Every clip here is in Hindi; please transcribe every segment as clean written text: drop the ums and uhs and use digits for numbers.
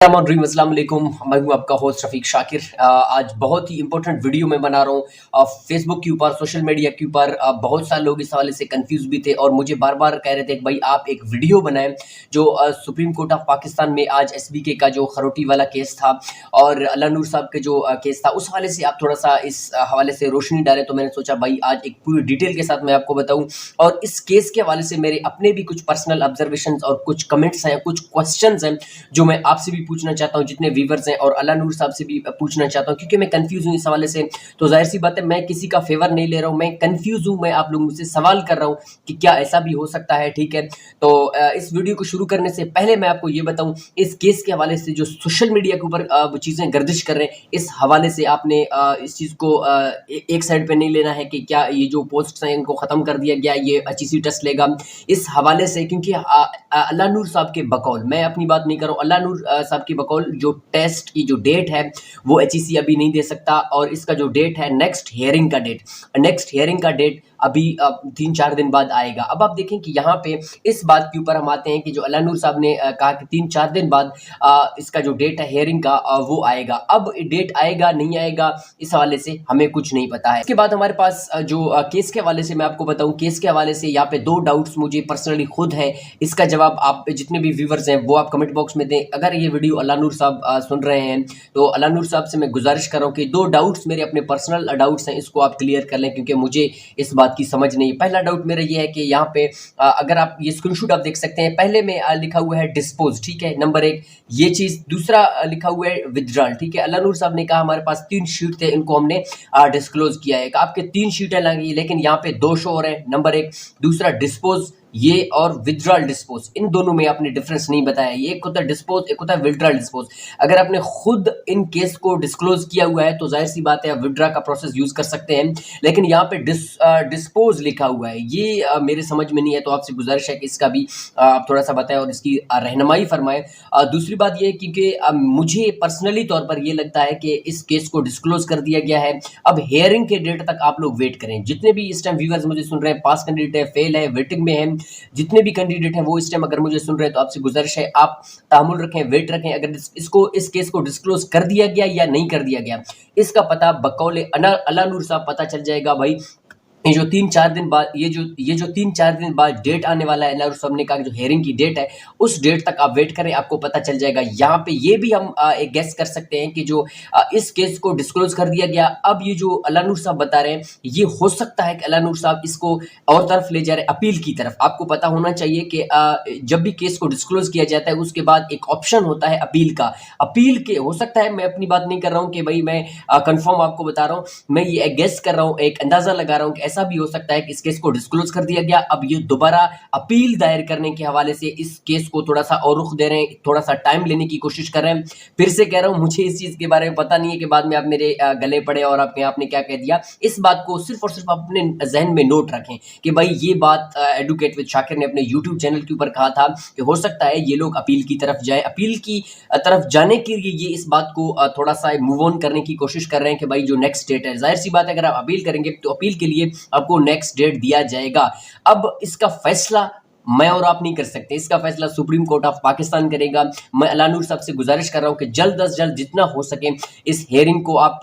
अस्सलाम वालेकुम। मैं हूं आपका होस्ट रफीक शाकिर। आज बहुत ही इंपॉर्टेंट वीडियो मैं बना रहा हूं फेसबुक के ऊपर, सोशल मीडिया के ऊपर। बहुत सारे लोग इस हवाले से कंफ्यूज भी थे और मुझे बार बार कह रहे थे कि भाई आप एक वीडियो बनाएं जो सुप्रीम कोर्ट ऑफ पाकिस्तान में आज एसबीके का जो खरोटी वाला केस था और अल्लाह नूर साहब के जो केस था, उस हवाले से आप थोड़ा सा इस हवाले से रोशनी डालें। तो मैंने सोचा भाई आज एक पूरी डिटेल के साथ मैं आपको बताऊं और इस केस के हवाले से मेरे अपने भी कुछ पर्सनल ऑब्जर्वेशन और कुछ कमेंट्स हैं, कुछ क्वेश्चन हैं जो मैं आपसे भी पूछना चाहता हूं, जितने व्यूवर्स हैं, और अल्लाह नूर साहब से भी पूछना चाहता हूं क्योंकि मैं कंफ्यूज हूं इस हवाले से। तो जाहिर सी बात है, मैं किसी का फेवर नहीं ले रहा हूं, मैं कंफ्यूज हूं, मैं आप लोगों मुझसे सवाल कर रहा हूं कि क्या ऐसा भी हो सकता है। ठीक है, तो इस वीडियो को शुरू करने से पहले मैं आपको ये बताऊं, इस केस के हवाले से जो सोशल मीडिया के ऊपर चीजें गर्दिश कर रहे हैं, इस हवाले से आपने इस चीज को एक साइड पे नहीं लेना है कि क्या ये जो पोस्ट हैं इनको खत्म कर दिया गया, ये HEC टेस्ट लेगा इस हवाले से। क्योंकि अल्लाह नूर साहब के बकौल, मैं अपनी बात नहीं कर रहा हूं, अल्लाह नूर साहब की बकौल जो टेस्ट की जो डेट है वो HEC अभी नहीं दे सकता और इसका जो डेट है नेक्स्ट हियरिंग का डेट अभी 3-4 दिन बाद आएगा। अब आप देखें कि यहाँ पे इस बात के ऊपर हम आते हैं कि जो अल्लाह नूर साहब ने कहा कि 3-4 दिन बाद इसका जो डेट है हियरिंग का वो आएगा। अब डेट आएगा नहीं आएगा इस हवाले से हमें कुछ नहीं पता है। इसके बाद हमारे पास जो केस के हवाले से मैं आपको बताऊं, केस के हवाले से यहाँ पे 2 डाउट्स मुझे पर्सनली खुद है। इसका जवाब आप जितने भी व्यूवर्स हैं वो आप कमेंट बॉक्स में दें। अगर ये वीडियो अल्लाह नूर साहब सुन रहे हैं तो अल्लाह नूर साहब से मैं गुजारिश कर रहा हूँ कि 2 डाउट्स मेरे अपने पर्सनल डाउट्स हैं, इसको आप क्लियर कर लें क्योंकि मुझे इस बात की समझ नहीं। पहला डाउट मेरा ये है कि यहाँ पे अगर आप ये स्क्रीनशॉट आप देख सकते हैं, पहले में लिखा हुआ है डिस्पोज, ठीक है, नंबर 1 ये चीज। दूसरा लिखा हुआ है विथड्रॉल, ठीक है। अल्लाह नूर साहब ने कहा हमारे पास 3 शीट थे, इनको हमने डिस्क्लोज किया है। आपके 3 शीटें लगी लेकिन यहाँ पे 2 शो हो रहे हैं, नंबर 1। दूसरा डिस्पोज ये और विथड्रॉल डिस्पोज, इन दोनों में आपने डिफरेंस नहीं बताया। ये एक होता है डिस्पोज, एक होता है विथड्रॉल डिस्पोज। अगर आपने खुद इन केस को डिस्क्लोज किया हुआ है तो जाहिर सी बात है आप विथड्रॉ का प्रोसेस यूज कर सकते हैं, लेकिन यहाँ पे डिस्पोज लिखा हुआ है, ये मेरे समझ में नहीं है। तो आपसे गुजारिश है कि इसका भी आप थोड़ा सा बताएं और इसकी रहनुमाई फरमाएं। दूसरी बात ये है क्योंकि मुझे पर्सनली तौर पर यह लगता है कि इस केस को डिस्क्लोज कर दिया गया है। अब हियरिंग के डेट तक आप लोग वेट करें। जितने भी इस टाइम व्यूअर्स मुझे सुन रहे हैं, पास कैंडिडेट है, फेल है, वेटिंग में है, जितने भी कैंडिडेट हैं वो इस टाइम अगर मुझे सुन रहे हैं तो आपसे गुजारिश है आप तामुल रखें, वेट रखें। अगर इस केस को डिस्क्लोज कर दिया गया या नहीं कर दिया गया, इसका पता बकौले अल्लाह नूर साहब पता चल जाएगा भाई। ये जो 3-4 दिन बाद ये जो 3-4 दिन बाद डेट आने वाला है, अल्लाह साहब ने कहा जो हियरिंग की डेट है उस डेट तक आप वेट करें, आपको पता चल जाएगा। यहाँ पे ये भी हम एक गेस कर सकते हैं कि जो इस केस को डिस्क्लोज कर दिया गया, अब ये जो अल्लाह नूर साहब बता रहे हैं, ये हो सकता है कि अल्लाह नूर साहब इसको और तरफ ले जा रहे हैं, अपील की तरफ। आपको पता होना चाहिए कि जब भी केस को डिस्क्लोज किया जाता है उसके बाद एक ऑप्शन होता है अपील का। अपील के हो सकता है, मैं अपनी बात नहीं कर रहा हूँ कि भाई मैं कंफर्म आपको बता रहा हूँ, मैं ये गेस कर रहा हूँ, एक अंदाजा लगा रहा हूँ कि ऐसा भी हो सकता है कि इस केस को डिस्क्लोज कर दिया गया। अब ये दोबारा अपील दायर करने के हवाले से इस केस को थोड़ा सा और रुख दे रहे हैं, थोड़ा सा टाइम लेने की कोशिश कर रहे हैं। फिर से कह रहा हूं, मुझे इस चीज के बारे में पता नहीं है कि बाद में आप मेरे गले पड़े और आपने क्या कह दिया। इस बात को सिर्फ और सिर्फ अपने जहन में नोट रखें कि भाई ये बात एडवोकेट विद शाकिर ने अपने यूट्यूब चैनल के ऊपर कहा था कि हो सकता है ये लोग अपील की तरफ जाए। अपील की तरफ जाने के लिए ये इस बात को थोड़ा सा मूव ऑन करने की कोशिश कर रहे हैं कि भाई जो नेक्स्ट डेट है, जाहिर सी बात है अगर आप अपील करेंगे तो अपील के लिए आपको नेक्स्ट डेट दिया जाएगा। अब इसका फैसला मैं और आप नहीं कर सकते, इसका फैसला सुप्रीम कोर्ट ऑफ पाकिस्तान करेगा। मैं अल्लाह नूर साहब से गुजारिश कर रहा हूं कि जल्द अज जल्द जितना हो सके इस हियरिंग को आप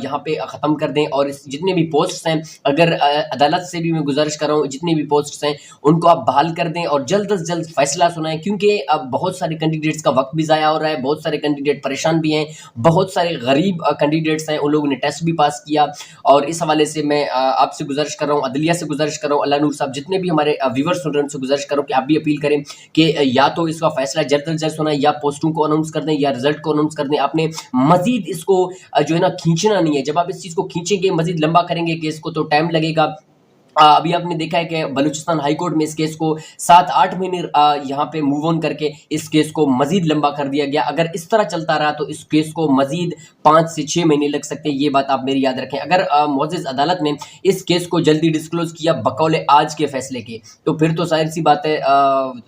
यहाँ पे ख़त्म कर दें और इस जितने भी पोस्ट्स हैं, अगर अदालत से भी मैं गुजारिश कर रहा हूँ जितने भी पोस्ट्स हैं उनको आप बहाल कर दें और जल्द अज जल्द फैसला सुनाएं। क्योंकि अब बहुत सारे कैंडिडेट्स का वक्त भी ज़ाया हो रहा है, बहुत सारे कैंडिडेट परेशान भी हैं, बहुत सारे गरीब कैंडिडेट्स हैं, उन लोगों ने टेस्ट भी पास किया। और इस हवाले से मैं आपसे गुजारिश कर रहा हूँ, अदलिया से गुजारिश कर रहा हूँ, अल्लाह नूर साहब जितने भी हमारे व्यूवर्स सुन रहे हैं उनसे गुजारिश करो कि आप भी अपील करें कि या तो इसका फैसला जल्द से जल्द सुनाएं या पोस्टों को अनाउंस कर दें या रिजल्ट को अनाउंस कर दें। आपने मजीद इसको जो है ना खींचना नहीं है। जब आप इस चीज़ को खींचेंगे, मजीद लंबा करेंगे केस को तो टाइम लगेगा। अभी आपने देखा है कि बलूचिस्तान हाई कोर्ट में इस केस को 7-8 महीने यहाँ पे मूव ऑन करके इस केस को मजीद लंबा कर दिया गया। अगर इस तरह चलता रहा तो इस केस को मजीद 5 से 6 महीने लग सकते हैं, ये बात आप मेरी याद रखें। अगर मुअज़्ज़िज़ अदालत ने इस केस को जल्दी डिस्क्लोज किया बकौले आज के फैसले के, तो फिर तो जाहिर सी बात है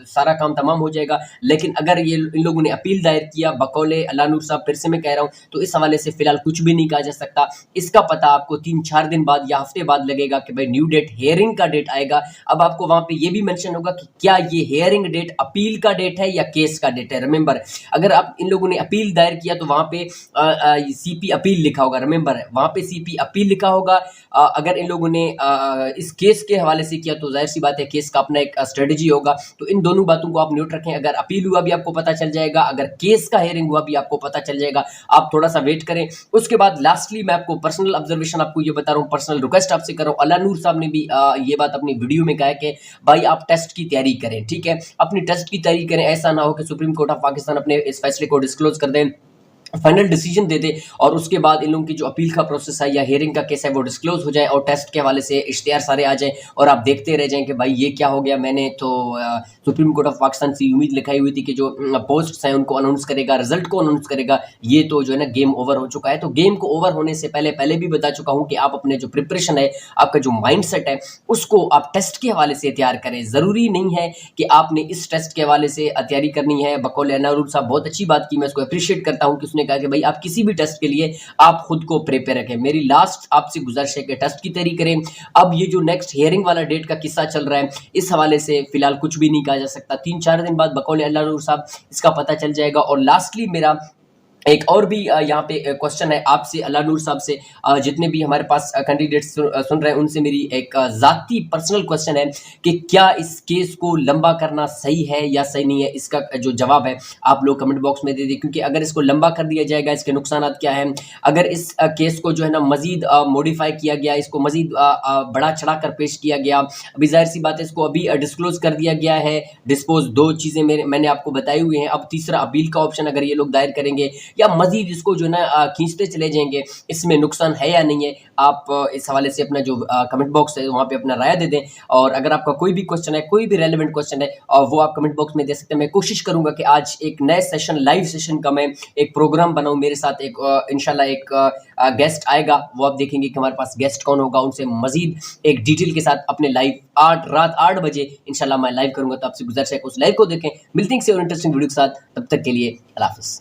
सारा काम तमाम हो जाएगा। लेकिन अगर ये इन लोगों ने अपील दायर किया बकौले अल्लाह नूर साहब, फिर से मैं कह रहा हूँ, तो इस हवाले से फिलहाल कुछ भी नहीं कहा जा सकता। इसका पता आपको 3-4 दिन बाद या हफ्ते बाद लगेगा कि भाई न्यू डेट हेयरिंग का डेट आएगा, अब आपको वहां पे ये भी मेंशन होगा कि क्या ये हेयरिंग डेट अपील का डेट है या केस का डेट है। रिमेंबर, अगर आप इन लोगों ने अपील दायर किया तो वहां पे सीपी अपील लिखा होगा। रिमेंबर, वहां पे सीपी अपील लिखा होगा। अगर इन लोगों ने इस केस के हवाले से किया तो जाहिर सी बात है केस का अपना एक स्ट्रेटजी होगा। तो इन दोनों बातों को आप नोट रखें। अगर अपील हुआ भी आपको पता चल जाएगा, अगर केस का हेयरिंग हुआ भी आपको पता चल जाएगा। आप थोड़ा सा वेट करें। उसके बाद लास्टली मैं आपको पर्सनल ऑब्जर्वेशन आपको ये बता रहा हूँ, पर्सनल रिक्वेस्ट आपसे कर रहा हूँ। अल्लाह नूर साहब ने भी ये बात अपनी वीडियो में कहा है कि भाई आप टेस्ट की तैयारी करें, ठीक है, अपनी टेस्ट की तैयारी करें। ऐसा ना हो कि सुप्रीम कोर्ट ऑफ पाकिस्तान अपने इस फैसले को डिस्क्लोज कर दें, फाइनल डिसीजन दे दे और उसके बाद इन लोगों की जो अपील का प्रोसेस है या हियरिंग का केस है वो डिस्क्लोज हो जाए और टेस्ट के हवाले से इश्तिहार सारे आ जाएं और आप देखते रह जाएं कि भाई ये क्या हो गया। मैंने तो सुप्रीम कोर्ट ऑफ पाकिस्तान से उम्मीद लिखाई हुई थी कि जो पोस्ट्स हैं उनको अनाउंस करेगा, रिजल्ट को अनाउंस करेगा। ये तो जो है ना गेम ओवर हो चुका है। तो गेम को ओवर होने से पहले भी बता चुका हूँ कि आप अपने जो प्रिपरेशन है, आपका जो माइंड सेट है, उसको आप टेस्ट के हवाले से तैयार करें। ज़रूरी नहीं है कि आपने इस टेस्ट के हवाले से तैयारी करनी है। बकौल अनारूर साहब बहुत अच्छी बात की, मैं उसको अप्रिशिएट करता हूँ कि उसने कहा कि भाई आप किसी भी टेस्ट के लिए आप खुद को प्रिपेयर रखें। मेरी लास्ट आपसे गुजारिश है कि टेस्ट की तैयारी करें। अब ये जो नेक्स्ट हियरिंग वाला डेट का किस्सा चल रहा है, इस हवाले से फिलहाल कुछ भी नहीं कहा जा सकता। 3-4 दिन बाद बकौल अल्लाह साहब इसका पता चल जाएगा। और लास्टली मेरा एक और भी यहाँ पे क्वेश्चन है आपसे, अल्लाह नूर साहब से, जितने भी हमारे पास कैंडिडेट्स सुन रहे हैं उनसे मेरी एक ज़ाती पर्सनल क्वेश्चन है कि क्या इस केस को लंबा करना सही है या सही नहीं है। इसका जो जवाब है आप लोग कमेंट बॉक्स में दे दें, क्योंकि अगर इसको लंबा कर दिया जाएगा इसके नुकसान क्या हैं। अगर इस केस को जो है ना मजीद मॉडिफाई किया गया, इसको मजीद बढ़ा चढ़ा कर पेश किया गया, अभी जाहिर सी बात है इसको अभी डिस्क्लोज कर दिया गया है, डिस्पोज, दो चीज़ें मैंने आपको बताई हुई हैं। अब तीसरा अपील का ऑप्शन अगर ये लोग दायर करेंगे या मजीद इसको जो है ना खींचते चले जाएंगे, इसमें नुकसान है या नहीं है। आप इस हवाले से अपना जो कमेंट बॉक्स है वहाँ पे अपना राय दे दें। और अगर आपका कोई भी क्वेश्चन है, कोई भी रेलेवेंट क्वेश्चन है, और वो आप कमेंट बॉक्स में दे सकते हैं। मैं कोशिश करूंगा कि आज एक नए सेशन, लाइव सेशन का मैं एक प्रोग्राम बनाऊं। मेरे साथ एक इंशाल्लाह एक गेस्ट आएगा, वो आप देखेंगे कि हमारे पास गेस्ट कौन होगा। उनसे मजीद एक डिटेल के साथ अपने लाइव रात 8 बजे इंशाल्लाह मैं लाइव करूंगा। तो आपसे गुजारिश है कि उस लाइव को देखें। मिलते हैं किसी और इंटरेस्टिंग वीडियो के साथ, तब तक के लिए अल्लाह हाफिज़।